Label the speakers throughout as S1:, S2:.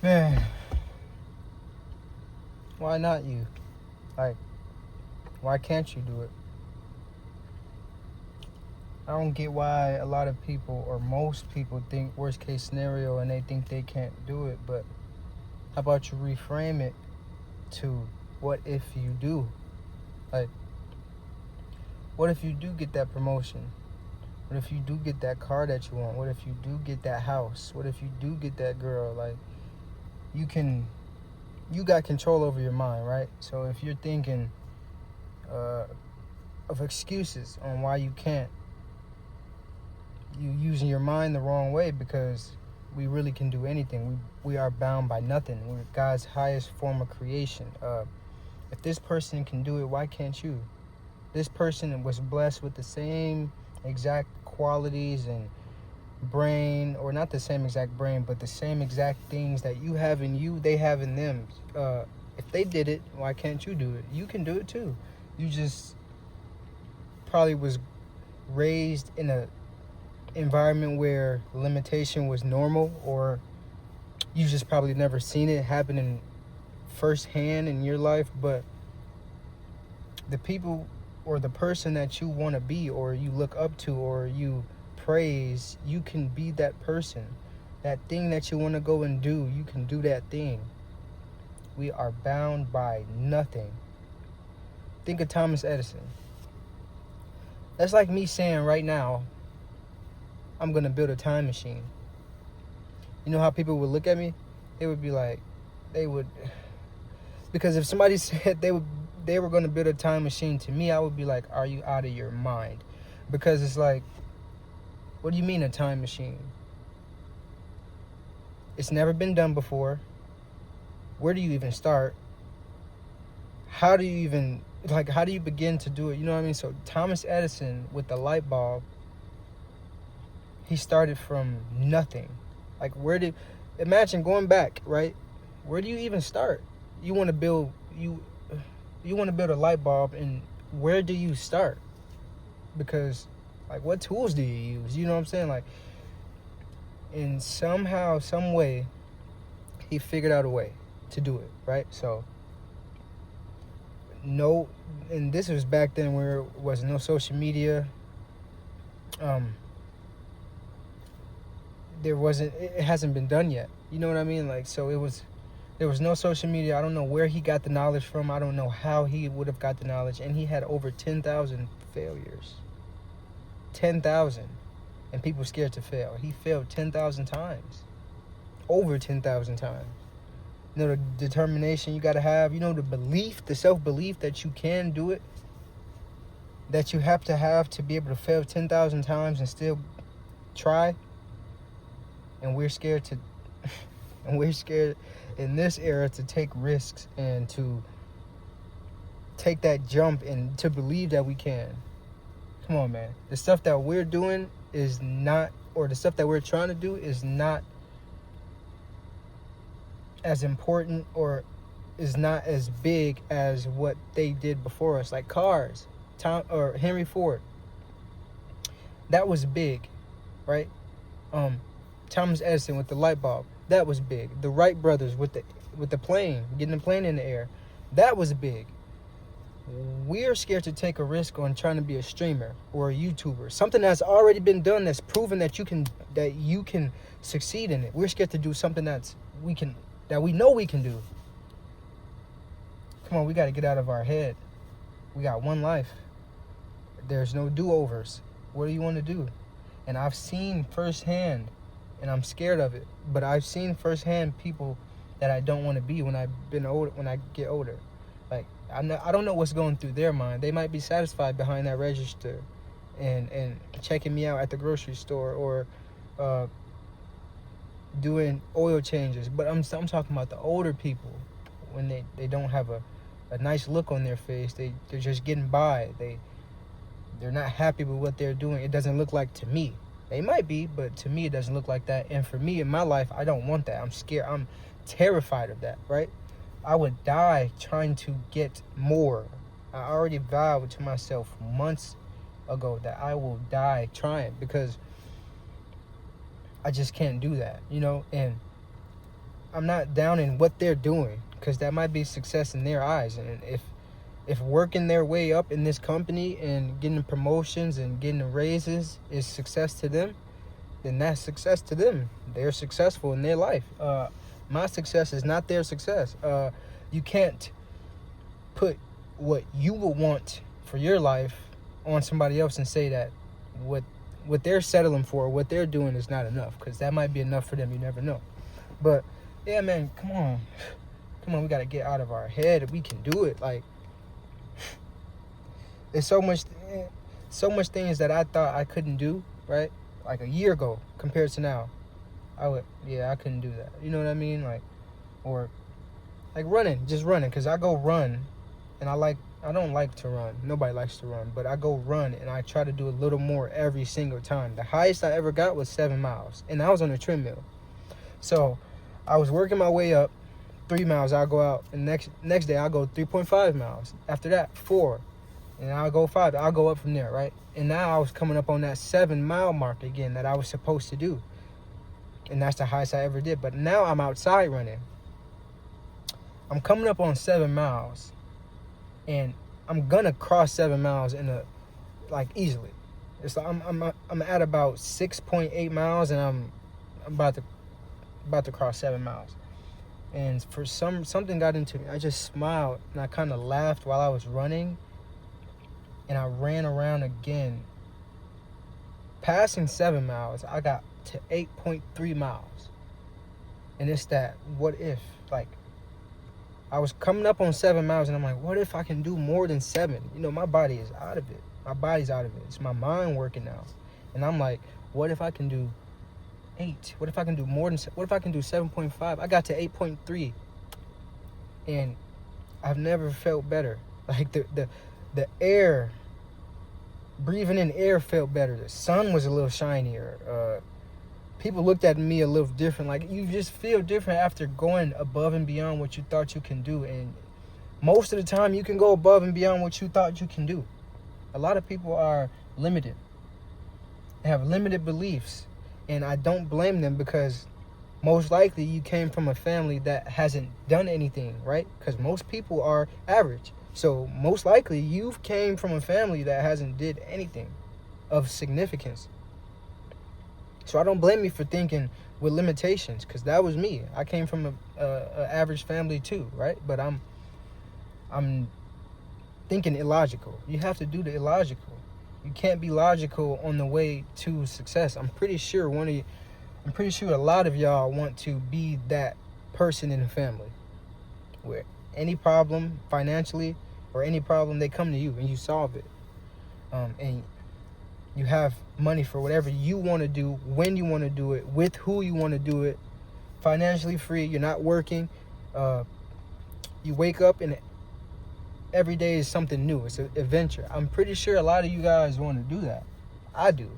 S1: Man, why not you? Like, why can't you do it? I don't get why a lot of people, or most people, think worst case scenario and they think they can't do it. But how about you reframe it to what if you do? Like, what if you do get that promotion? What if you do get that car that you want? What if you do get that house? What if you do get that girl? Like, you got control over your mind, right? So if you're thinking of excuses on why you can't, you using your mind the wrong way, because we really can do anything. We are bound by nothing. We're God's highest form of creation. If this person can do it, why can't you? This person was blessed with the same exact qualities and brain, or not the same exact brain, but the same exact things that you have in you, they have in them. If they did it, why can't you do it? You can do it too. You just probably was raised in a environment where limitation was normal, or you just probably never seen it happening firsthand in your life. But the people or the person that you want to be, or you look up to, or you praise, you can be that person. That thing that you want to go and do, you can do that thing. We are bound by nothing. Think of Thomas Edison. That's like me saying right now, I'm going to build a time machine. You know how people would look at me? They would be like, because if somebody said they were going to build a time machine to me, I would be like, are you out of your mind? Because it's like, what do you mean a time machine? It's never been done before. Where do you even start? How do you begin to do it? You know what I mean? So Thomas Edison, with the light bulb, he started from nothing. Like, imagine going back, right? Where do you even start? You want to build a light bulb, and where do you start? Because, like, what tools do you use? You know what I'm saying? Like, and somehow, some way, he figured out a way to do it, right? So, and this was back then where there was no social media. It hasn't been done yet. You know what I mean? Like, so there was no social media. I don't know where he got the knowledge from. I don't know how he would have got the knowledge. And he had over 10,000 failures. 10,000. And people scared to fail. He failed 10,000 times. Over 10,000 times. You know, the determination you got to have. You know, the self-belief that you can do it. That you have to be able to fail 10,000 times and still try. And we're scared in this era to take risks and to take that jump and to believe that we can. Come on, man. The stuff that we're doing is not, or the stuff that we're trying to do is not as important, or is not as big as what they did before us. Like cars, Henry Ford. That was big, right? Thomas Edison with the light bulb, that was big. The Wright brothers with the plane, getting the plane in the air, that was big. We're scared to take a risk on trying to be a streamer or a YouTuber, something that's already been done, that's proven that you can succeed in it. We're scared to do something that we know we can do. Come on, we got to get out of our head. We got one life. There's no do-overs. What do you want to do? And I've seen firsthand, and I'm scared of it, but I've seen firsthand people that I don't want to be when I get older. Like, I don't know what's going through their mind. They might be satisfied behind that register and checking me out at the grocery store, or doing oil changes. But I'm talking about the older people, when they don't have a nice look on their face. They're just getting by. They're not happy with what they're doing. It doesn't look like to me. They might be, but to me, it doesn't look like that. And for me, in my life, I don't want that. I'm scared. I'm terrified of that, right? I would die trying to get more. I already vowed to myself months ago that I will die trying, because I just can't do that, you know? And I'm not down in what they're doing, because that might be success in their eyes. And if working their way up in this company and getting promotions and getting raises is success to them, then that's success to them. They're successful in their life. My success is not their success. You can't put what you would want for your life on somebody else and say that what they're settling for, what they're doing is not enough, because that might be enough for them. You never know. But yeah, man, come on, we gotta get out of our head. We can do it. Like, there's so much things that I thought I couldn't do, right? Like a year ago compared to now, I couldn't do that. You know what I mean? Like, or like just running, because I go run, and I don't like to run. Nobody likes to run, but I go run, and I try to do a little more every single time. The highest I ever got was 7 miles, and I was on a treadmill. So I was working my way up. 3 miles, I'll go out, and next day I'll go 3.5 miles. After that, 4, and I'll go 5. I'll go up from there, right? And now I was coming up on that 7 mile mark again that I was supposed to do, and that's the highest I ever did. But now I'm outside running. I'm coming up on 7 miles, and I'm gonna cross 7 miles easily. It's like I'm at about 6.8 miles, and I'm about to cross 7 miles. And for something got into me. I just smiled, and I kind of laughed while I was running, and I ran around again. Passing 7 miles, I got to 8.3 miles. And it's that, what if? Like, I was coming up on 7 miles, and I'm like, what if I can do more than 7? You know, my body is out of it. My body's out of it. It's my mind working now. And I'm like, what if I can do 8? What if I can do more than? What if I can do 7.5? I got to 8.3, and I've never felt better. Like the air, breathing in air felt better. The sun was a little shinier. People looked at me a little different. Like, you just feel different after going above and beyond what you thought you can do. And most of the time, you can go above and beyond what you thought you can do. A lot of people are limited. They have limited beliefs. And I don't blame them, because most likely you came from a family that hasn't done anything, right? Because most people are average. So most likely you came from a family that hasn't did anything of significance. So I don't blame you for thinking with limitations, because that was me. I came from a average family too, right? But I'm thinking illogical. You have to do the illogical. You can't be logical on the way to success. I'm pretty sure a lot of y'all want to be that person in the family where any problem financially or any problem, they come to you and you solve it. And you have money for whatever you want to do, when you want to do it, with who you want to do it, financially free. You're not working. You wake up and every day is something new. It's an adventure. I'm pretty sure a lot of you guys want to do that. I do.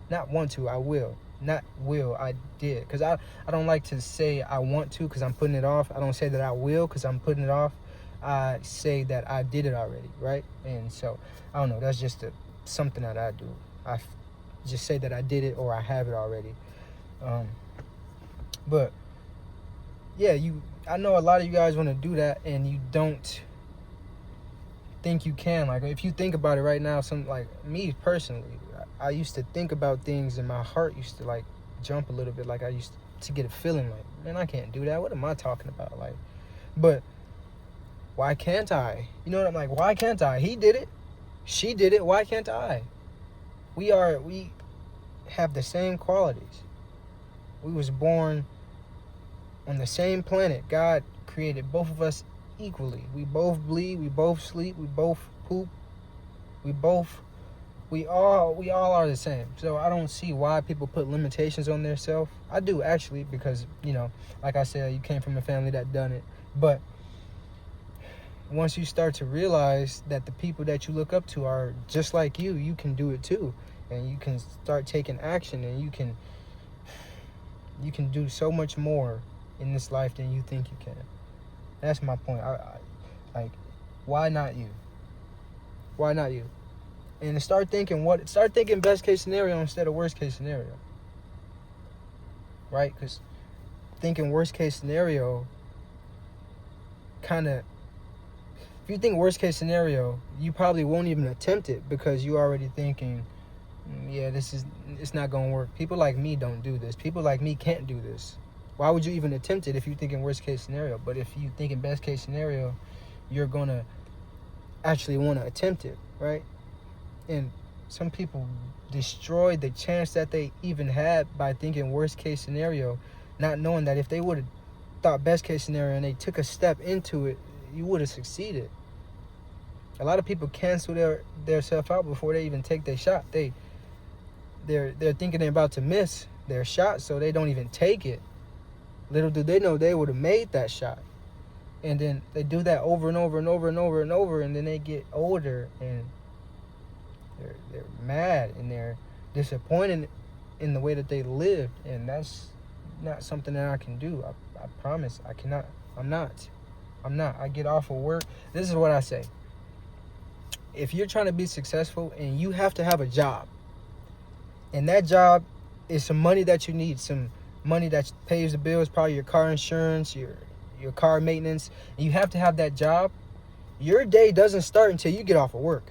S1: Not want to, I will. Not will, I did. Because I don't like to say I want to, because I'm putting it off. I don't say that I will, because I'm putting it off. I say that I did it already, right? And so, I don't know. That's just something that I do. I just say that I did it, or I have it already. But, yeah, I know a lot of you guys want to do that, and you don't think you can. Like, if you think about it right now, like me personally, I used to think about things, and my heart used to like jump a little bit. Like, I used to get a feeling like, man, I can't do that. What am I talking about? Like, but why can't I? You know what I'm like? Why can't I? He did it. She did it. Why can't I? We have the same qualities. We was born on the same planet. God created both of us equally. We both bleed, we both sleep, we both poop, we all are the same. So I don't see why people put limitations on themselves. I do, actually, because, you know, like I said, you came from a family that done it. But once you start to realize that the people that you look up to are just like you can do it too. And you can start taking action, and you can do so much more in this life than you think you can. That's my point. Like, why not you? Why not you? And start thinking best case scenario instead of worst case scenario. Right? Because thinking worst case scenario, if you think worst case scenario, you probably won't even attempt it because you're already thinking, yeah, it's not going to work. People like me don't do this. People like me can't do this. Why would you even attempt it if you're thinking worst case scenario? But if you thinking best case scenario, you're going to actually want to attempt it, right? And some people destroy the chance that they even had by thinking worst case scenario, not knowing that if they would have thought best case scenario and they took a step into it, you would have succeeded. A lot of people cancel their self out before they even take their shot. They're thinking they're about to miss their shot, so they don't even take it. Little do they know they would have made that shot. And then they do that over and over and over and over and over, and then they get older and they're mad and they're disappointed in the way that they lived, and that's not something that I can do. I promise I cannot. I'm not. I get off of work. This is what I say. If you're trying to be successful and you have to have a job, and that job is some money that you need, some money that pays the bills, probably your car insurance, your car maintenance, and you have to have that job, your day doesn't start until you get off of work.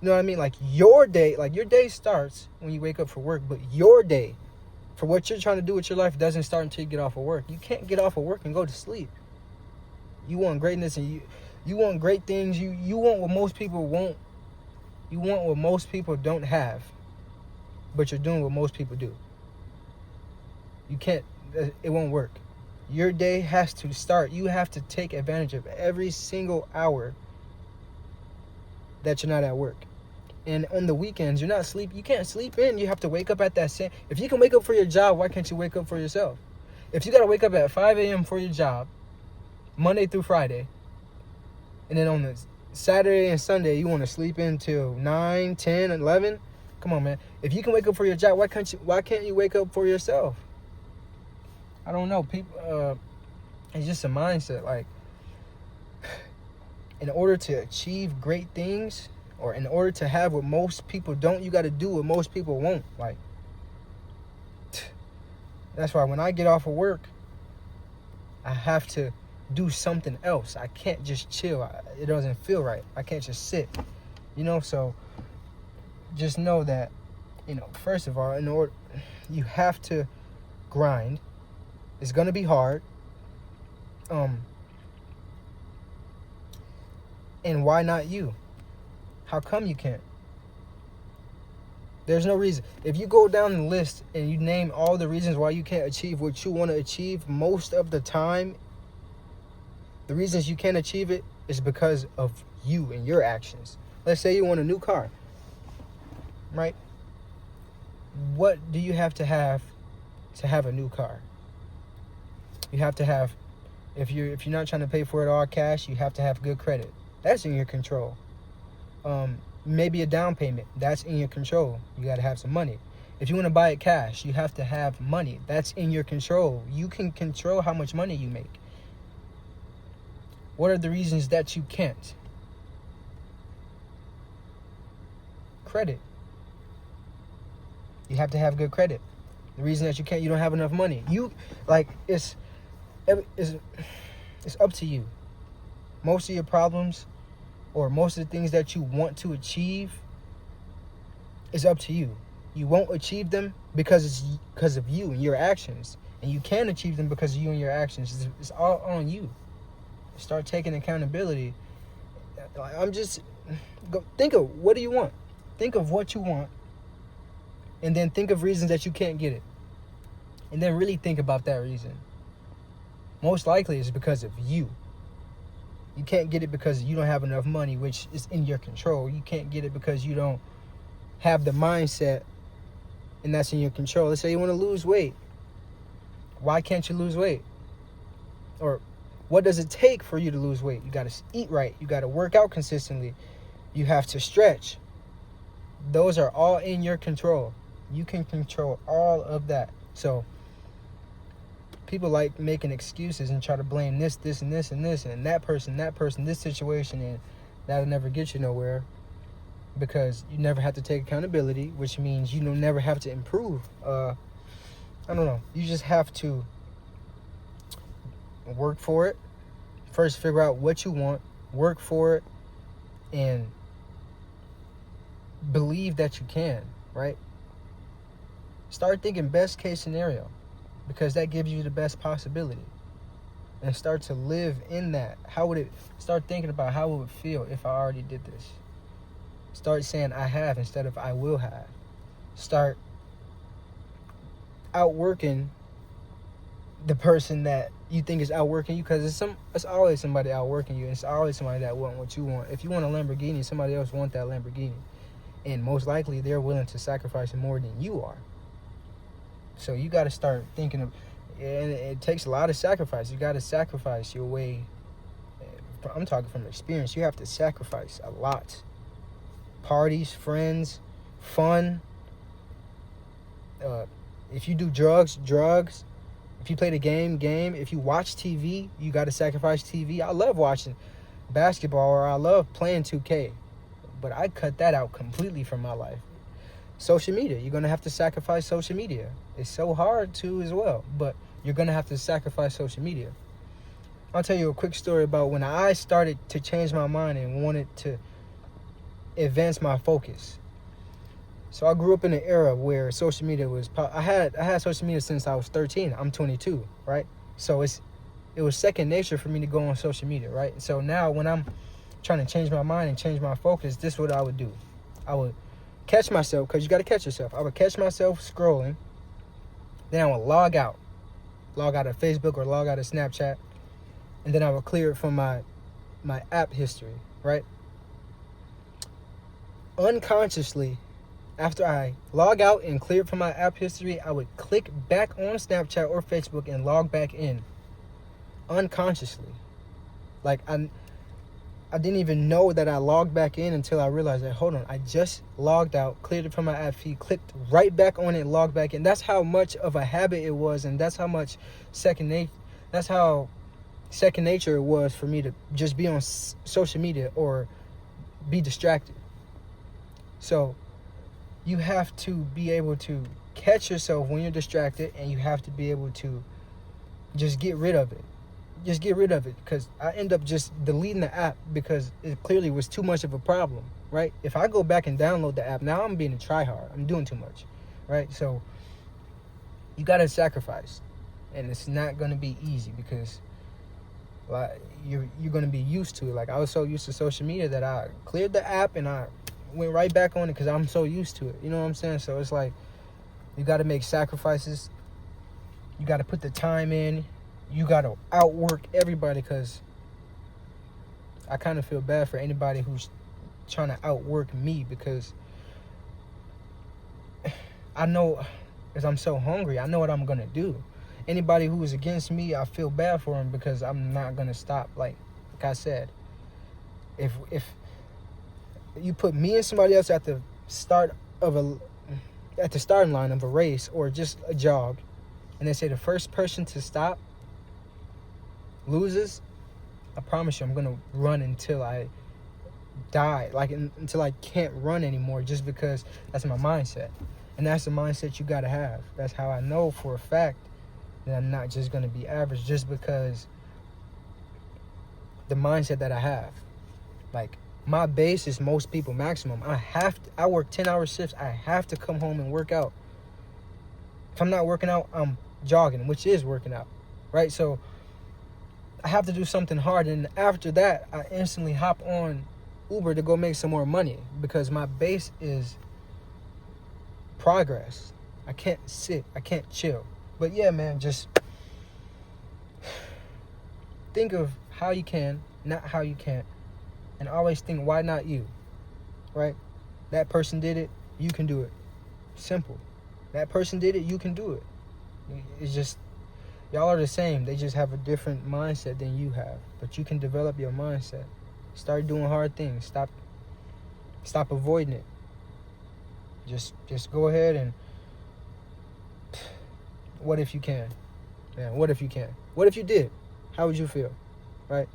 S1: You know what I mean? Like your day starts when you wake up for work, but your day for what you're trying to do with your life doesn't start until you get off of work. You can't get off of work and go to sleep. You want greatness and you want great things. You want what most people won't. You want what most people don't have, but you're doing what most people do. You can't, it won't work. Your day has to start. You have to take advantage of every single hour that you're not at work. And on the weekends, you're not sleep. You can't sleep in. You have to wake up at that same. If you can wake up for your job, why can't you wake up for yourself? If you got to wake up at 5 a.m. for your job, Monday through Friday, and then on the Saturday and Sunday, you want to sleep in till 9, 10, 11? Come on, man. If you can wake up for your job, why can't you wake up for yourself? I don't know. People, it's just a mindset. Like, in order to achieve great things, or in order to have what most people don't, you got to do what most people won't. Like, that's why when I get off of work, I have to do something else. I can't just chill. It doesn't feel right. I can't just sit. So just know that, first of all, in order, you have to grind. It's going to be hard. And why not you? How come you can't? There's no reason. If you go down the list and you name all the reasons why you can't achieve what you want to achieve, most of the time, the reasons you can't achieve it is because of you and your actions. Let's say you want a new car, right? What do you have to have a new car? You have to have, if you're not trying to pay for it all cash, you have to have good credit. That's in your control. Maybe a down payment. That's in your control. You got to have some money. If you want to buy it cash, you have to have money. That's in your control. You can control how much money you make. What are the reasons that you can't? Credit. You have to have good credit. The reason that you can't, you don't have enough money. It's up to you. Most of your problems, or most of the things that you want to achieve, is up to you. You won't achieve them because of you and your actions. And you can achieve them because of you and your actions. It's all on you. Start taking accountability. Think of, what do you want? Think of what you want. And then think of reasons that you can't get it. And then really think about that reason. Most likely it's because of you. You can't get it because you don't have enough money, which is in your control. You can't get it because you don't have the mindset, and that's in your control. Let's say you want to lose weight. Why can't you lose weight? Or what does it take for you to lose weight? You got to eat right. You got to work out consistently. You have to stretch. Those are all in your control. You can control all of that. So people like making excuses and try to blame this, and this, and this, and that person, this situation, and that'll never get you nowhere, because you never have to take accountability, which means you don't never have to improve. I don't know. You just have to work for it. First, figure out what you want, work for it, and believe that you can, right? Start thinking best case scenario, because that gives you the best possibility. And start to live in that. Start thinking about how it would feel if I already did this. Start saying I have instead of I will have. Start outworking the person that you think is outworking you, because it's always somebody outworking you. It's always somebody that want what you want. If you want a Lamborghini, somebody else want that Lamborghini, and most likely they're willing to sacrifice more than you are. So you got to start thinking of, and it takes a lot of sacrifice. You got to sacrifice your way. I'm talking from experience. You have to sacrifice a lot. Parties, friends, fun. If you do drugs. If you play the game. If you watch TV, you got to sacrifice TV. I love watching basketball, or I love playing 2K, but I cut that out completely from my life. Social media, you're going to have to sacrifice social media. It's so hard to as well, but you're going to have to sacrifice social media. I'll tell you a quick story about when I started to change my mind and wanted to advance my focus. So I grew up in an era where social media was... I had social media since I was 13. I'm 22, right? So it was second nature for me to go on social media, right? So now when I'm trying to change my mind and change my focus, this is what I would do. I would catch myself, because you got to catch yourself. I would catch myself scrolling. Then I would log out of Facebook or log out of Snapchat. And then I would clear it from my app history, right? Unconsciously, after I log out and clear it from my app history, I would click back on Snapchat or Facebook and log back in. Unconsciously. Like, I didn't even know that I logged back in until I realized that, hold on, I just logged out, cleared it from my app feed, clicked right back on it, logged back in. That's how much of a habit it was, and that's how much second nature it was for me to just be on social media or be distracted. So you have to be able to catch yourself when you're distracted, and you have to be able to just get rid of it. Just get rid of it, because I end up just deleting the app because it clearly was too much of a problem, right? If I go back and download the app, now I'm being a tryhard. I'm doing too much, right? So you got to sacrifice, and it's not going to be easy, because like you're going to be used to it. Like, I was so used to social media that I cleared the app and I went right back on it because I'm so used to it. You know what I'm saying? So it's like you got to make sacrifices. You got to put the time in. You got to outwork everybody, because I kind of feel bad for anybody who's trying to outwork me, because I know, because I'm so hungry, I know what I'm going to do. Anybody who is against me, I feel bad for them, because I'm not going to stop. Like I said, if you put me and somebody else at the starting line of a race or just a jog, and they say the first person to stop loses, I promise you I'm gonna run until I die, like until I can't run anymore, just because that's my mindset. And that's the mindset you gotta have. That's how I know for a fact that I'm not just gonna be average, just because the mindset that I have. Like, my base is most people maximum. I work 10-hour shifts. I have to come home and work out. If I'm not working out, I'm jogging, which is working out, right? So I have to do something hard, and after that, I instantly hop on Uber to go make some more money, because my base is progress. I can't sit. I can't chill. But yeah, man, just think of how you can, not how you can't, and always think, why not you, right? That person did it, you can do it. Simple. That person did it, you can do it. It's just, y'all are the same. They just have a different mindset than you have. But you can develop your mindset. Start doing hard things. Stop avoiding it. Just go ahead and... What if you can? Man, what if you can? What if you did? How would you feel? Right?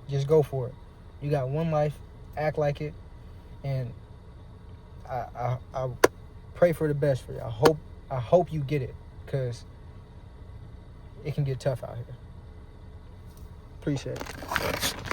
S1: Just go for it. You got one life. Act like it. And I pray for the best for you. I hope I hope you get it, because it can get tough out here. Appreciate it.